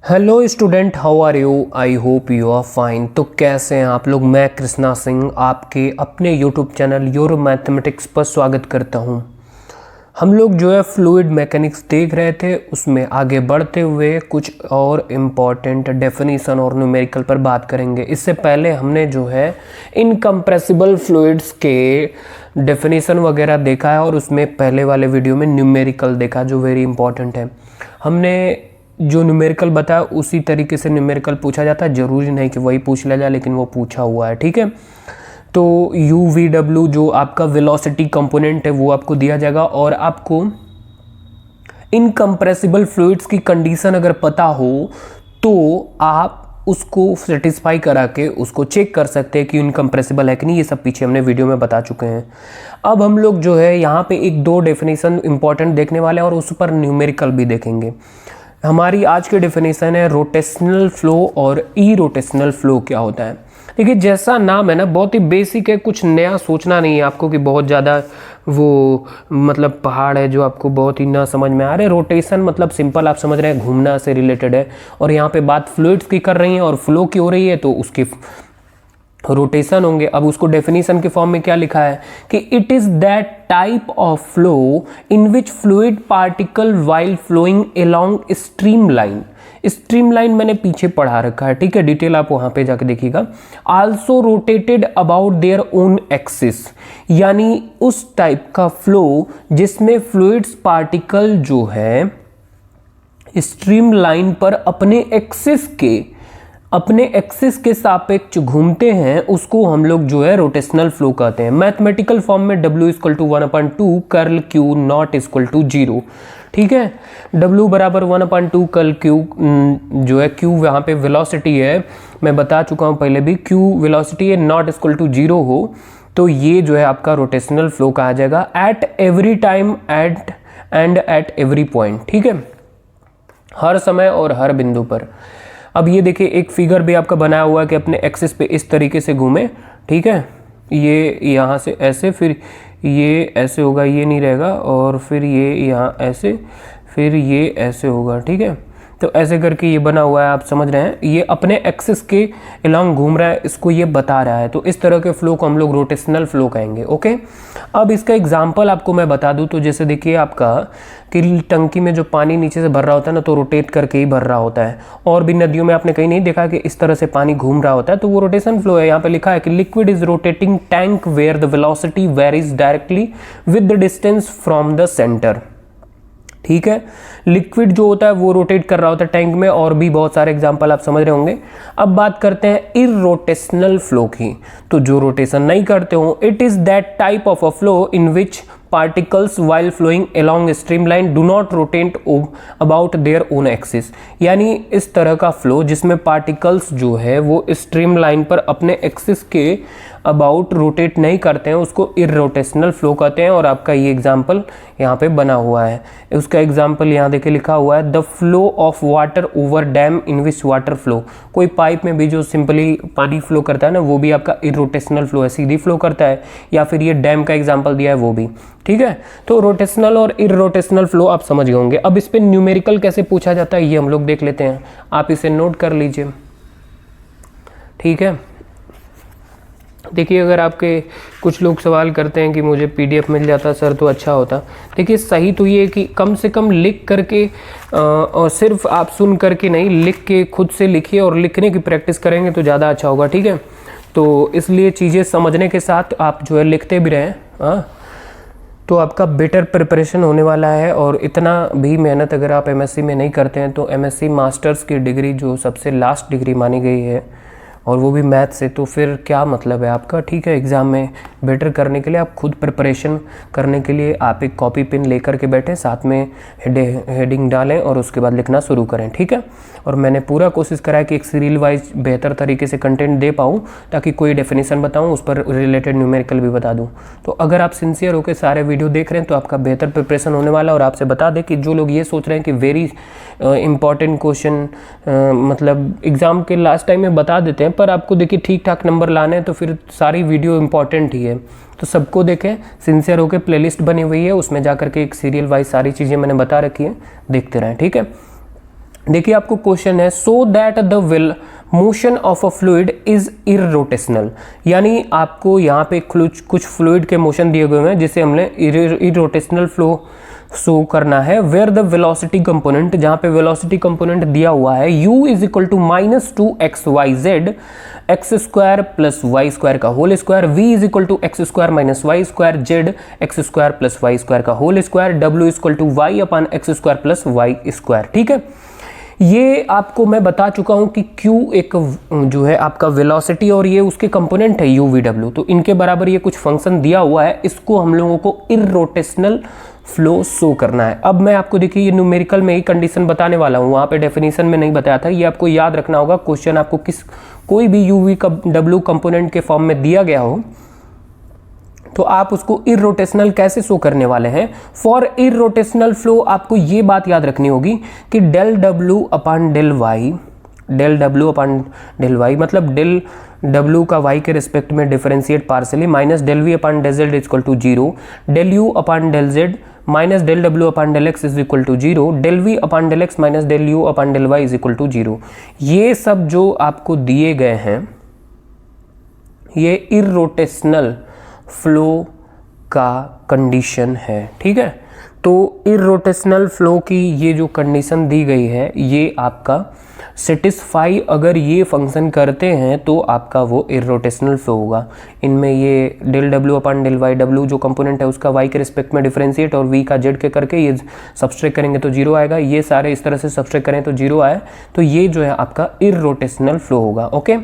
Hello student, how are you? I hope you are fine. तो कैसे हैं आप लोग? मैं कृष्णा सिंह आपके अपने यूट्यूब चैनल योर मैथमेटिक्स पर स्वागत करता हूं। हम लोग जो है फ्लूइड मैकेनिक्स देख रहे थे, उसमें आगे बढ़ते हुए कुछ और इम्पॉर्टेंट डेफिनीशन और न्यूमेरिकल पर बात करेंगे। इससे पहले हमने जो है इनकम्प्रेसिबल फ्लूइड्स के डेफिनीशन वगैरह देखा है और उसमें पहले वाले वीडियो में न्यूमेरिकल देखा जो वेरी इंपॉर्टेंट है। हमने जो न्यूमेरिकल बताया उसी तरीके से न्यूमेरिकल पूछा जाता है, ज़रूरी नहीं कि वही पूछ लिया जाए, लेकिन वो पूछा हुआ है, ठीक है। तो UVW जो आपका वेलोसिटी कंपोनेंट है वो आपको दिया जाएगा और आपको इनकम्प्रेसिबल फ्लूइड्स की कंडीशन अगर पता हो तो आप उसको सेटिस्फाई करा के उसको चेक कर सकते हैं कि इनकम्प्रेसिबल है कि नहीं। ये सब पीछे हमने वीडियो में बता चुके हैं। अब हम लोग जो है यहाँ पे एक दो डेफिनेशन इंपॉर्टेंट देखने वाले हैं और उस पर न्यूमेरिकल भी देखेंगे। हमारी आज की डेफिनेशन है रोटेशनल फ्लो और ई रोटेशनल फ्लो क्या होता है। देखिए, जैसा नाम है ना, बहुत ही बेसिक है, कुछ नया सोचना नहीं है आपको कि बहुत ज़्यादा वो मतलब पहाड़ है जो आपको बहुत ही ना समझ में आ रहा है। रोटेशन मतलब सिंपल आप समझ रहे हैं, घूमना से रिलेटेड है और यहाँ पे बात फ्लूइड्स की कर रही है और फ्लो की हो रही है तो उसके रोटेशन होंगे। अब उसको डेफिनेशन के फॉर्म में क्या लिखा है कि it is that type of flow in which fluid particle while flowing along streamline. Streamline मैंने पीछे पढ़ा रखा है, ठीक है, डिटेल आप वहां पे जाके देखिएगा। Also rotated about their own axis, यानी उस टाइप का फ्लो जिसमें फ्लूइड्स पार्टिकल जो है स्ट्रीम लाइन पर अपने एक्सिस के सापेक्ष घूमते हैं, उसको हम लोग जो है रोटेशनल फ्लो कहते हैं। मैथमेटिकल फॉर्म में W = 1/2 कर्ल Q नॉट = 0, ठीक है। W बराबर 1/2 कर्ल Q जो है, Q यहाँ पे वेलोसिटी है, मैं बता चुका हूँ पहले भी, Q वेलोसिटी है, नॉट = 0 हो तो ये जो है आपका रोटेशनल फ्लो कहा जाएगा at every time at every point, ठीक है, हर समय और हर बिंदु पर। अब ये देखिए, एक फिगर भी आपका बनाया हुआ है कि अपने एक्सिस पे इस तरीके से घूमे, ठीक है। ये यहाँ से ऐसे, फिर ये ऐसे होगा, ये नहीं रहेगा, और फिर ये यहाँ ऐसे, फिर ये ऐसे होगा, ठीक है। तो ऐसे करके ये बना हुआ है, आप समझ रहे हैं, ये अपने एक्सिस के अलोंग घूम रहा है, इसको ये बता रहा है। तो इस तरह के फ्लो को हम लोग रोटेशनल फ्लो कहेंगे, ओके। अब इसका एग्जांपल आपको मैं बता दूं तो जैसे देखिए आपका कि टंकी में जो पानी नीचे से भर रहा होता है ना, तो रोटेट करके ही भर रहा होता है। और भी नदियों में आपने कहीं नहीं देखा कि इस तरह से पानी घूम रहा होता है, तो वो रोटेशन फ्लो है। यहाँ पे लिखा है कि liquid is rotating tank where the velocity varies directly with the distance from the centre, ठीक है। लिक्विड जो होता है वो रोटेट कर रहा होता है टैंक में, और भी बहुत सारे एग्जांपल आप समझ रहे होंगे। अब बात करते हैं इररोटेशनल फ्लो की। तो जो रोटेशन नहीं करते हो, it is that type of a flow in which particles while flowing along streamline do not rotate about their own axis, यानी इस तरह का फ्लो जिसमें पार्टिकल्स जो है वो स्ट्रीमलाइन पर अपने एक्सिस के अबाउट रोटेट नहीं करते हैं, उसको इररोटेशनल फ्लो कहते हैं। और आपका ये एग्जांपल यहाँ पे बना हुआ है, उसका एग्जांपल यहाँ देखिए लिखा हुआ है, the flow of water over dam in which water flow. कोई पाइप में भी जो सिंपली पानी फ्लो करता है ना, वो भी आपका इररोटेशनल फ्लो है, सीधी फ्लो करता है, या फिर ये डैम का एग्जाम्पल दिया है वो भी, ठीक है। तो रोटेशनल और इररोटेशनल फ्लो आप समझ गए होंगे। अब इस पे न्यूमेरिकल कैसे पूछा जाता है ये हम लोग देख लेते हैं, आप इसे नोट कर लीजिए, ठीक है। देखिए, अगर आपके कुछ लोग सवाल करते हैं कि मुझे PDF मिल जाता सर तो अच्छा होता। देखिए, सही तो ये है कि कम से कम लिख करके और सिर्फ आप सुन करके नहीं, लिख के खुद से लिखिए और लिखने की प्रैक्टिस करेंगे तो ज़्यादा अच्छा होगा, ठीक है। तो इसलिए चीज़ें समझने के साथ आप जो है लिखते भी रहें, हाँ, तो आपका बेटर प्रिपरेशन होने वाला है। और इतना भी मेहनत अगर आप MSc में नहीं करते हैं तो MSc मास्टर्स की डिग्री जो सबसे लास्ट डिग्री मानी गई है, और वो भी मैथ से, तो फिर क्या मतलब है आपका, ठीक है। एग्ज़ाम में बेटर करने के लिए आप खुद प्रिपरेशन करने के लिए आप एक कॉपी पेन लेकर के बैठें, साथ में हेडिंग डालें और उसके बाद लिखना शुरू करें, ठीक है। और मैंने पूरा कोशिश करा है कि एक सीरियल वाइज बेहतर तरीके से कंटेंट दे पाऊँ, ताकि कोई डेफिनेशन बताऊँ उस पर रिलेटेड न्यूमेरिकल भी बता दूँ। तो अगर आप सिंसियर होकर सारे वीडियो देख रहे हैं तो आपका बेहतर प्रिपरेशन होने वाला है। और आपसे बता दें कि जो लोग ये सोच रहे हैं कि वेरी इंपॉर्टेंट क्वेश्चन मतलब एग्ज़ाम के लास्ट टाइम में बता देते हैं, पर आपको देखिए ठीक ठाक नंबर लाने हैं तो फिर सारी वीडियो इंपॉर्टेंट ही है। तो सबको देखें, सिंसियर होकर प्लेलिस्ट बनी हुई है, उसमें जाकर के एक सीरियल वाइज सारी चीज़ें मैंने बता रखी हैं, देखते रहें, ठीक है। देखिए आपको क्वेश्चन है so that the will motion of a fluid is irrotational, यानी आपको यहाँ पे कुछ फ्लूइड के मोशन दिए गए हैं जिसे हमने इरोटेशनल फ्लो शो करना है। वेयर द वेलोसिटी कंपोनेंट, जहाँ पे वेलोसिटी कंपोनेंट दिया हुआ है u is equal to -2xyz x square plus Y square का whole square, v is equal to x square minus y square, z x square plus Y square का whole square, w is equal to y upon x square plus Y square. ठीक है, ये आपको मैं बता चुका हूं कि Q एक जो है आपका वेलोसिटी और ये उसके कंपोनेंट है u v w, तो इनके बराबर ये कुछ फंक्शन दिया हुआ है, इसको हम लोगों को इरोटेशनल फ्लो शो करना है। अब मैं आपको देखिए ये न्यूमेरिकल में ही कंडीशन बताने वाला हूँ, वहाँ पे डेफिनेशन में नहीं बताया था, ये आपको याद रखना होगा। क्वेश्चन आपको कोई भी u v w कंपोनेंट के फॉर्म में दिया गया हो तो आप उसको इरोटेशनल कैसे शो करने वाले हैं। फॉर इरोटेशनल फ्लो आपको ये बात याद रखनी होगी कि del W upon del Y, del W upon del Y मतलब डेल डब्ल्यू का वाई के रिस्पेक्ट में differentiate partially minus del V upon del Z equal to zero, del U upon del Z minus del W upon del X is equal to zero, del V upon del X minus del U upon del Y is equal to zero. ये सब जो आपको दिए गए हैं ये irrotational flow का condition है। ठीक है, तो इरोटेशनल फ्लो की ये जो कंडीशन दी गई है ये आपका सेटिस्फाई अगर ये फंक्शन करते हैं तो आपका वो इरोटेशनल फ्लो होगा। इनमें ये del W upon del Y, W जो कंपोनेंट है उसका वाई के रिस्पेक्ट में डिफरेंशिएट और वी का जेड के करके ये सब्सट्रैक्ट करेंगे तो जीरो आएगा, ये सारे इस तरह से सब्सट्रैक्ट करें तो जीरो आए, तो ये जो है आपका इरोटेशनल फ्लो होगा। ओके,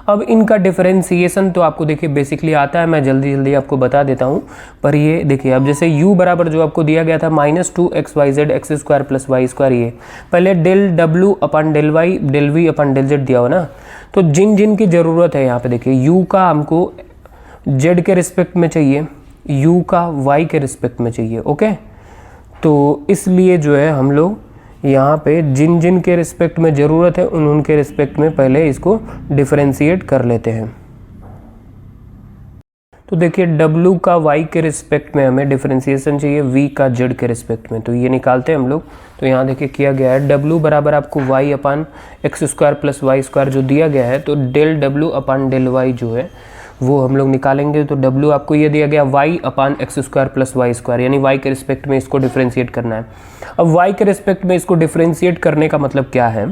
अब इनका डिफरेंशिएशन तो आपको देखिए बेसिकली आता है, मैं जल्दी जल्दी आपको बता देता हूँ। पर ये देखिए अब जैसे u बराबर जो आपको दिया गया था -2xyz x square plus Y square, ये पहले del W upon del Y del V upon del Z दिया हो ना, तो जिन जिन की ज़रूरत है यहाँ पे देखिए u का हमको z के रिस्पेक्ट में चाहिए, u का y के रिस्पेक्ट में चाहिए। ओके, तो इसलिए जो है हम लोग यहाँ पे जिन जिन के रिस्पेक्ट में ज़रूरत है उन उनके रिस्पेक्ट में पहले इसको डिफरेंशिएट कर लेते हैं। तो देखिए W का Y के रिस्पेक्ट में हमें डिफरेंशिएशन चाहिए, V का Z के रिस्पेक्ट में, तो ये निकालते हैं हम लोग। तो यहाँ देखिए किया गया है W बराबर आपको y upon x square plus Y square जो दिया गया है, तो del W upon del y जो है वो हम लोग निकालेंगे। तो W आपको ये दिया गया y upon x square plus Y square, यानी y के रिस्पेक्ट में इसको डिफरेंशिएट करना है। अब y के रिस्पेक्ट में इसको डिफरेंशिएट करने का मतलब क्या है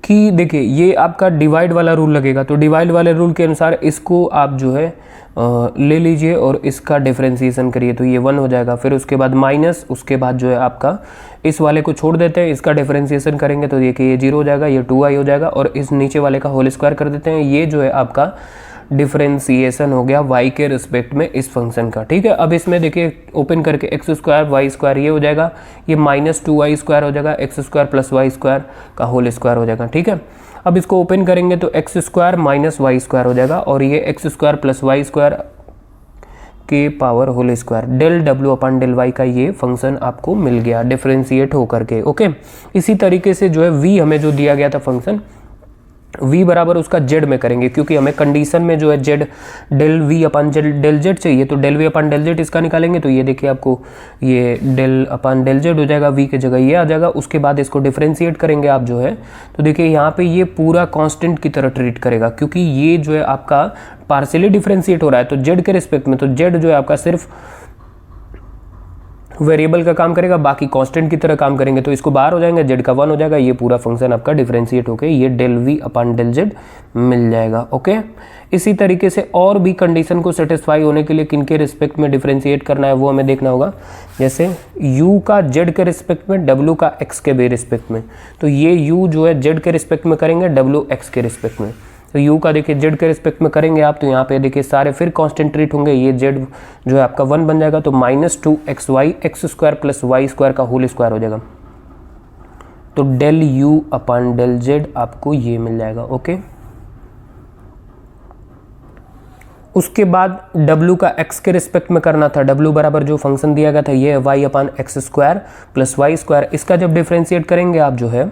कि देखिए ये आपका डिवाइड वाला रूल लगेगा, तो डिवाइड वाले रूल के अनुसार इसको आप जो है ले लीजिए और इसका डिफरेंशिएशन करिए, तो ये 1 हो जाएगा। फिर उसके बाद माइनस, उसके बाद जो है आपका इस वाले को छोड़ देते हैं, इसका डिफरेंशिएशन करेंगे तो देखिए ये 0 हो जाएगा, ये 2i हो जाएगा, और इस नीचे वाले का होल स्क्वायर कर देते हैं। ये जो है आपका डिफरेंशिएशन हो गया y के रिस्पेक्ट में इस फंक्शन का। ठीक है, अब इसमें देखिए ओपन करके एक्स स्क्वायर वाई स्क्वायर ये हो जाएगा, ये -2y स्क्वायर हो जाएगा, x square plus Y square का होल स्क्वायर हो जाएगा। ठीक है, अब इसको ओपन करेंगे तो x square minus y square हो जाएगा, और ये x square plus Y square के power whole square, del W upon del y का ये फंक्शन आपको मिल गया डिफरेंशिएट होकर के। ओके, इसी तरीके से जो है v हमें जो दिया गया था फंक्शन, v बराबर उसका z में करेंगे, क्योंकि हमें कंडीशन में जो है z डेल v अपन डेल z चाहिए, तो डेल v अपन डेल z इसका निकालेंगे, तो ये देखिए आपको ये डेल अपन डेल z हो जाएगा, v की जगह ये आ जाएगा। उसके बाद इसको डिफरेंशिएट करेंगे आप जो है, तो देखिए यहाँ पे ये पूरा कांस्टेंट की तरह ट्रीट करेगा, क्योंकि ये जो है आपका पार्शियली डिफरेंशिएट हो रहा है, तो z के रिस्पेक्ट में, तो z जो है आपका सिर्फ वेरिएबल का काम करेगा, बाकी कांस्टेंट की तरह काम करेंगे, तो इसको बाहर हो जाएंगे, z का 1 हो जाएगा, ये पूरा फंक्शन आपका डिफरेंशिएट होकर ये del v upon del z मिल जाएगा। ओके, इसी तरीके से और भी कंडीशन को सेटिस्फाई होने के लिए किनके रिस्पेक्ट में डिफरेंशिएट करना है वो हमें देखना होगा। जैसे u का z के रिस्पेक्ट में, w का x के भी रिस्पेक्ट में, तो ये u जो है z के रिस्पेक्ट में करेंगे, w x के रिस्पेक्ट में। तो u का देखिए z के रिस्पेक्ट में करेंगे आप, तो यहाँ पे देखिए सारे फिर कांस्टेंट ट्रीट होंगे, ये z जो है आपका 1 बन जाएगा, तो -2xy X square plus Y square का होल स्क्वायर हो जाएगा, तो del u upon del z आपको ये मिल जाएगा। ओके, उसके बाद w का x के रिस्पेक्ट में करना था, w बराबर जो फंक्शन दिया गया था ये y upon x square plus Y square, इसका जब डिफरेंशिएट करेंगे आप जो है,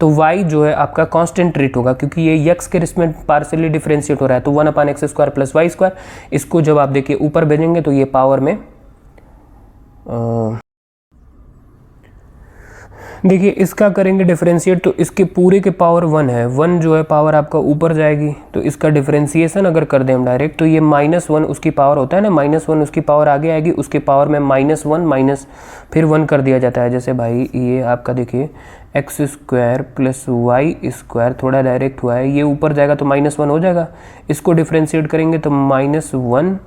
तो y जो है आपका कांस्टेंट ट्रीट होगा, क्योंकि ये x के रिस्पेक्ट में पार्शियली डिफरेंशिएट हो रहा है, तो 1 upon x square plus Y square, इसको जब आप देखिए ऊपर भेजेंगे तो ये पावर में देखिए इसका करेंगे डिफरेंशिएट, तो इसके पूरे के पावर 1 है, 1 जो है पावर आपका ऊपर जाएगी, तो इसका डिफरेंशिएशन अगर कर दें हम डायरेक्ट, तो ये -1 उसकी पावर होता है ना, -1 उसकी पावर आगे आएगी, उसके पावर में -1 माइनस फिर 1 कर दिया जाता है। जैसे भाई ये आपका देखिए x² + y², थोड़ा डायरेक्ट हुआ है, ये ऊपर जाएगा तो -1 हो जाएगा, इसको डिफरेंशिएट करेंगे तो -1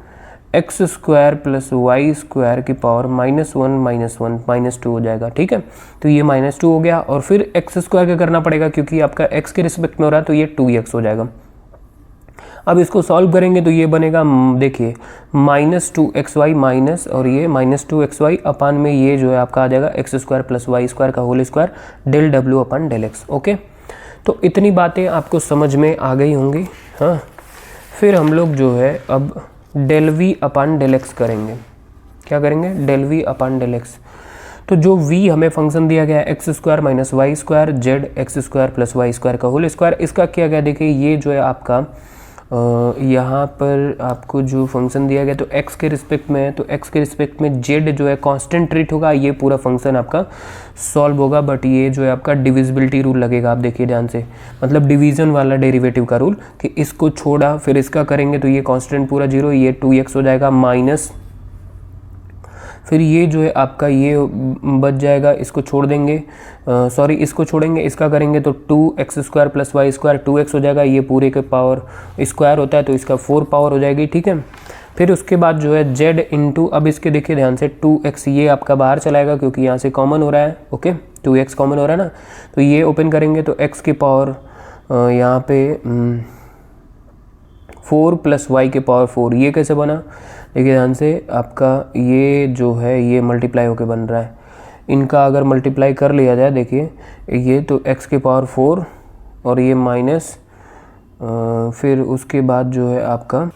x² + y² की पावर -1 -2 हो जाएगा। ठीक है, तो ये -2 हो गया, और फिर x² का करना पड़ेगा क्योंकि आपका x के रिस्पेक्ट में हो रहा है, तो ये 2x हो जाएगा। अब इसको सॉल्व करेंगे तो ये बनेगा, देखिए -2xy माइनस, और ये -2xy अपान में ये जो है आपका आ जाएगा x² + y² का होल स्क्वायर del w अपन del x। ओके, तो इतनी बातें आपको समझ में आ गई होंगी। हाँ, फिर हम लोग जो है अब del v अपान del x करेंगे। क्या करेंगे? del v अपान del x। तो जो v हमें फंक्शन दिया गया है x² - y² z x² + y² का होल स्क्वायर, इसका किया गया देखिए, ये जो है आपका यहाँ पर आपको जो फंक्शन दिया गया तो x के रिस्पेक्ट में है, तो x के रिस्पेक्ट में z जो है कांस्टेंट ट्रीट होगा, ये पूरा फंक्शन आपका सॉल्व होगा। बट ये जो है आपका डिविजिबिलिटी रूल लगेगा, आप देखिए ध्यान से, मतलब डिवीजन वाला डेरिवेटिव का रूल, कि इसको छोड़ा फिर इसका करेंगे तो ये कांस्टेंट पूरा 0, ये 2x हो जाएगा माइनस, फिर ये जो है आपका ये बच जाएगा, इसको छोड़ देंगे, सॉरी इसको छोड़ेंगे, इसका करेंगे तो 2x² + y² 2x हो जाएगा, ये पूरे के पावर स्क्वायर होता है तो इसका 4 पावर हो जाएगी। ठीक है, फिर उसके बाद जो है z इंटू, अब इसके देखिए ध्यान से 2x, ये आपका बाहर चलाएगा क्योंकि यहाँ से कॉमन हो रहा है। ओके, 2x कॉमन हो रहा है ना, तो ये ओपन करेंगे तो x की पावर यहाँ पे 4 + y की पावर 4, ये कैसे बना? देखिए ध्यान से, आपका ये जो है ये मल्टीप्लाई होके बन रहा है, इनका अगर मल्टीप्लाई कर लिया जाए, देखिए ये तो x की पावर 4 और ये माइनस, फिर उसके बाद जो है आपका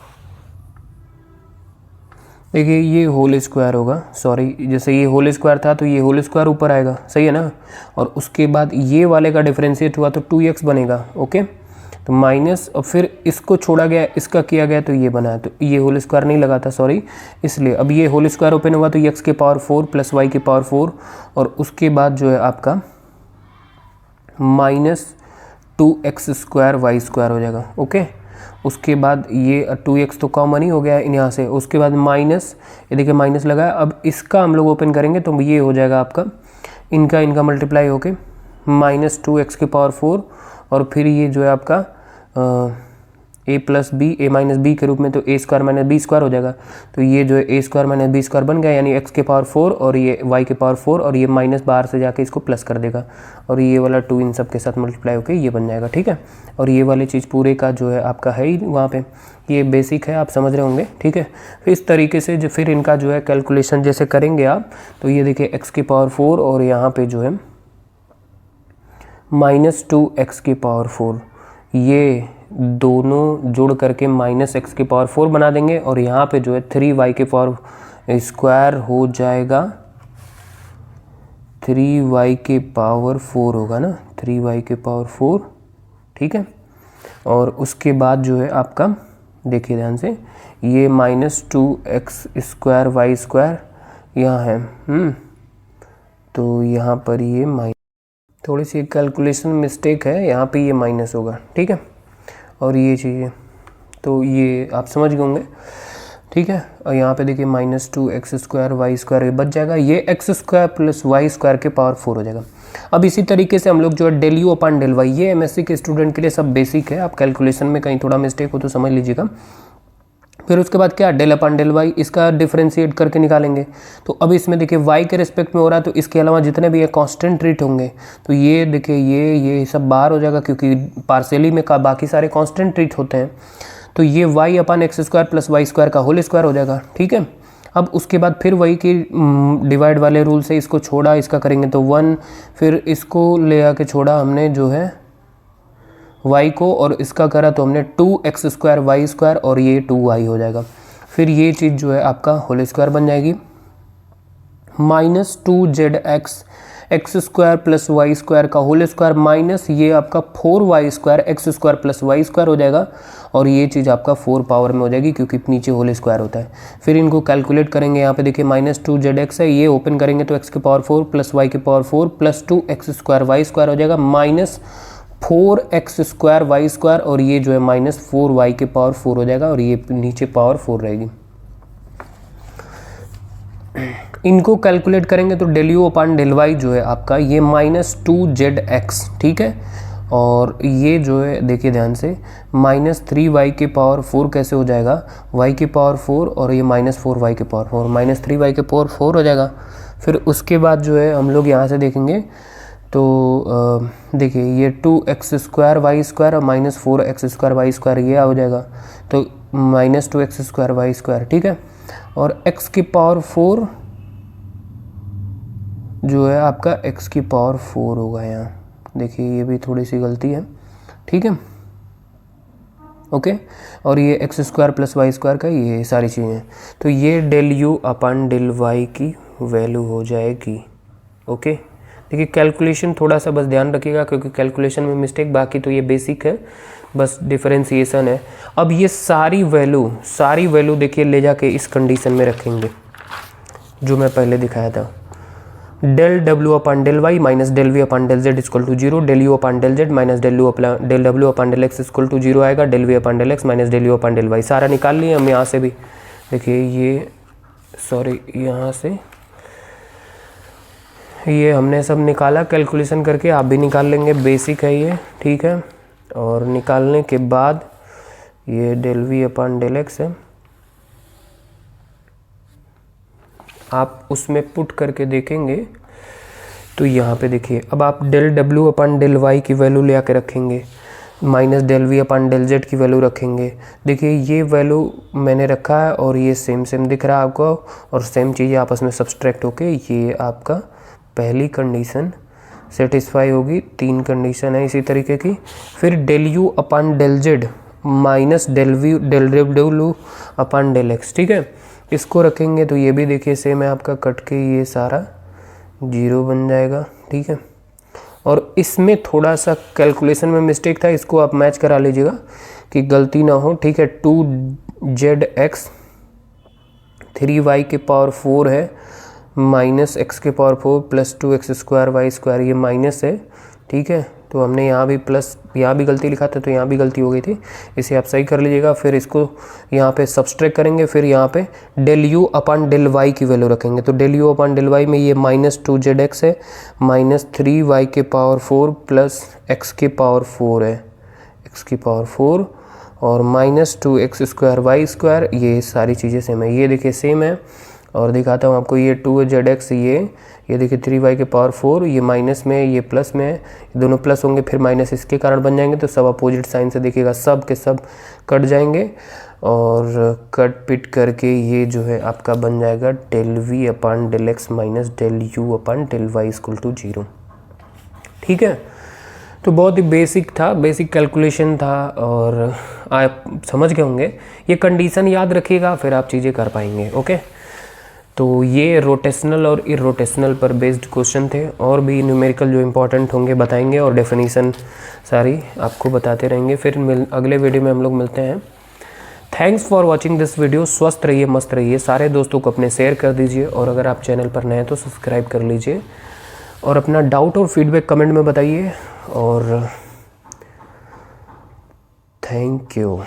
देखिए ये होल स्क्वायर होगा, सॉरी जैसे ये होल स्क्वायर था तो ये होल स्क्वायर ऊपर आएगा, सही है ना, और उसके बाद ये वाले का डिफरेंशिएट हुआ तो 2x बनेगा। ओके, तो माइनस, और फिर इसको छोड़ा गया, इसका किया गया तो ये बना, तो ये होल स्क्वायर नहीं लगा था, सॉरी, इसलिए अब ये होल स्क्वायर ओपन होगा तो x की पावर 4 + y की पावर 4, और उसके बाद जो है आपका -2x² y² हो जाएगा। ओके, उसके बाद ये 2x तो कॉमन ही हो गया है यहाँ से, उसके बाद माइनस, ये देखिए माइनस लगा है, अब इसका हम लोग ओपन करेंगे तो ये हो जाएगा आपका इनका मल्टीप्लाई होके -2x की पावर 4, और फिर ये जो है आपका a - b के रूप में, तो a² - b² हो जाएगा, तो ये जो है a² - b² बन गया, यानी x की पावर 4 और ये y की पावर 4, और ये माइनस बाहर से जाके इसको प्लस कर देगा, और ये वाला 2 इन सब के साथ मल्टीप्लाई होके ये बन जाएगा। ठीक है, और ये वाली चीज़ पूरे का जो है आपका है ही वहाँ पे, ये बेसिक है, आप समझ रहे होंगे। ठीक है, फिर इस तरीके से जो फिर इनका जो है कैलकुलेशन जैसे करेंगे आप, तो ये देखिए x की पावर 4 और यहाँ पे जो है -2x की पावर 4, ये दोनों जोड़ करके -x की पावर 4 बना देंगे, और यहाँ पे जो है 3y की पावर स्क्वायर हो जाएगा, 3y की पावर 4 होगा ना, 3y की पावर 4। ठीक है, और उसके बाद जो है आपका देखिए ध्यान से, ये -2x² y² यहाँ है, तो यहाँ पर ये थोड़ी सी कैलकुलेशन मिस्टेक है, यहाँ पे ये माइनस होगा। ठीक है, और ये चीज़ें तो ये आप समझ गए होंगे। ठीक है, और यहाँ पे देखिए -2x² y² बच जाएगा, ये x² + y² के पावर 4 हो जाएगा। अब इसी तरीके से हम लोग जो है del u अपान del y, ये MSc के स्टूडेंट के लिए सब बेसिक है, आप कैलकुलेशन में कहीं थोड़ा मिस्टेक हो तो समझ लीजिएगा। फिर उसके बाद क्या, del अपान del y, इसका डिफरेंशिएट करके निकालेंगे, तो अब इसमें देखिए y के रिस्पेक्ट में हो रहा है, तो इसके अलावा जितने भी ये कांस्टेंट ट्रीट होंगे, तो ये देखिए ये सब बाहर हो जाएगा, क्योंकि पार्शियली में का बाकी सारे कांस्टेंट ट्रीट होते हैं, तो ये y अपान x² + y² का होल स्क्वायर हो जाएगा। ठीक है, अब उसके बाद फिर वही की डिवाइड वाले रूल से इसको छोड़ा, इसका करेंगे तो 1, फिर इसको ले आके छोड़ा हमने जो है y को, और इसका करा तो हमने 2x² y² और ये 2y हो जाएगा। फिर ये चीज़ जो है आपका होल स्क्वायर बन जाएगी, -2zx, x square plus Y square का होल स्क्वायर माइनस ये आपका 4y square x square plus Y square हो जाएगा, और ये चीज़ आपका 4 पावर में हो जाएगी क्योंकि नीचे होल स्क्वायर होता है। फिर इनको कैलकुलेट करेंगे, यहाँ पे देखिए -2zx है, ये ओपन करेंगे तो x की पावर 4 प्लस वाई की power 4 plus 2x square Y square हो जाएगा minus 4x square Y square, और ये जो है -4y की पावर 4 हो जाएगा, और ये नीचे पावर 4 रहेगी। इनको कैलकुलेट करेंगे तो del U upon del Y जो है आपका ये -2zx, ठीक है, और ये जो है देखिए ध्यान से -3y की पावर 4 कैसे हो जाएगा, y की पावर 4 और ये -4y की पावर 4, -3y की पावर 4 हो जाएगा। फिर उसके बाद जो है हम लोग यहाँ से देखेंगे तो देखिए ये 2x स्क्वायर वाई स्क्वायर और -4x स्क्वायर वाई स्क्वायर ये हो जाएगा, तो -2x स्क्वायर वाई स्क्वायर, ठीक है, और x की पावर 4 जो है आपका x की पावर 4 होगा। यहाँ देखिए ये भी थोड़ी सी गलती है, ठीक है, ओके, और ये x square plus Y square का ये सारी चीज़ें, तो ये del U upon del Y की वैल्यू हो जाएगी। ओके, देखिए कैलकुलेशन थोड़ा सा बस ध्यान रखिएगा क्योंकि कैलकुलेशन में मिस्टेक, बाकी तो ये बेसिक है, बस डिफरेंशिएशन है। अब ये सारी वैल्यू देखिए ले जाके इस कंडीशन में रखेंगे जो मैं पहले दिखाया था, del W upon del Y minus del V upon del Z equal to 0, del U upon del Z minus del W upon del X equal to 0 आएगा, del V upon del X minus del U upon del Y सारा निकाल लिए हम। यहाँ से भी देखिए ये यहाँ से ये हमने सब निकाला कैलकुलेशन करके, आप भी निकाल लेंगे, बेसिक है ये, ठीक है, और निकालने के बाद ये del V upon del X है, आप उसमें पुट करके देखेंगे तो यहाँ पे देखिए अब आप del W upon del Y की वैल्यू ले आके रखेंगे, minus del V upon del Z की वैल्यू रखेंगे। देखिए ये वैल्यू मैंने रखा है और ये सेम दिख रहा है आपको, और सेम चीज़ें आपस में सब्सट्रैक्ट होके ये आपका पहली कंडीशन सेटिस्फाई होगी। 3 कंडीशन है इसी तरीके की। फिर del U upon del Z minus del W upon del X, ठीक है, इसको रखेंगे तो ये भी देखिए सेम है आपका, कट के ये सारा 0 बन जाएगा, ठीक है, और इसमें थोड़ा सा कैलकुलेशन में मिस्टेक था, इसको आप मैच करा लीजिएगा कि गलती ना हो, ठीक है। 2zx 3y के पावर 4 है माइनस x के power 4 plus 2x square Y square, ये माइनस है, ठीक है, तो हमने यहाँ भी प्लस, यहाँ भी गलती लिखा था तो यहाँ भी गलती हो गई थी, इसे आप सही कर लीजिएगा। फिर इसको यहाँ पे सब्सट्रैक्ट करेंगे, फिर यहाँ पे del U upon del Y की वैल्यू रखेंगे, तो del U upon del Y में ये -2zx है माइनस 3y के पावर 4 प्लस x के पावर 4 है, x की पावर 4 और minus 2x square Y square, ये सारी चीज़ें सेम है, ये देखिए सेम है। और दिखाता हूँ आपको ये 2zx ये देखिए 3y के पावर 4, ये माइनस में ये प्लस में है, दोनों प्लस होंगे फिर माइनस इसके कारण बन जाएंगे, तो सब अपोजिट साइन से देखिएगा, सब के सब कट जाएंगे और कट पिट करके ये जो है आपका बन जाएगा del V upon del X minus del U upon del Y equal to 0, ठीक है। तो बहुत ही बेसिक था, बेसिक कैलकुलेशन था और आप समझ गए होंगे। ये कंडीशन याद रखिएगा फिर आप चीज़ें कर पाएंगे, ओके। तो ये रोटेशनल और इरोटेशनल पर बेस्ड क्वेश्चन थे, और भी न्यूमेरिकल जो इंपॉर्टेंट होंगे बताएंगे और डेफिनीशन सारी आपको बताते रहेंगे। फिर अगले वीडियो में हम लोग मिलते हैं। Thanks for watching this video. स्वस्थ रहिए, मस्त रहिए, सारे दोस्तों को अपने शेयर कर दीजिए, और अगर आप चैनल पर नए हैं तो सब्सक्राइब कर लीजिए, और अपना डाउट और फीडबैक कमेंट में बताइए, और थैंक यू।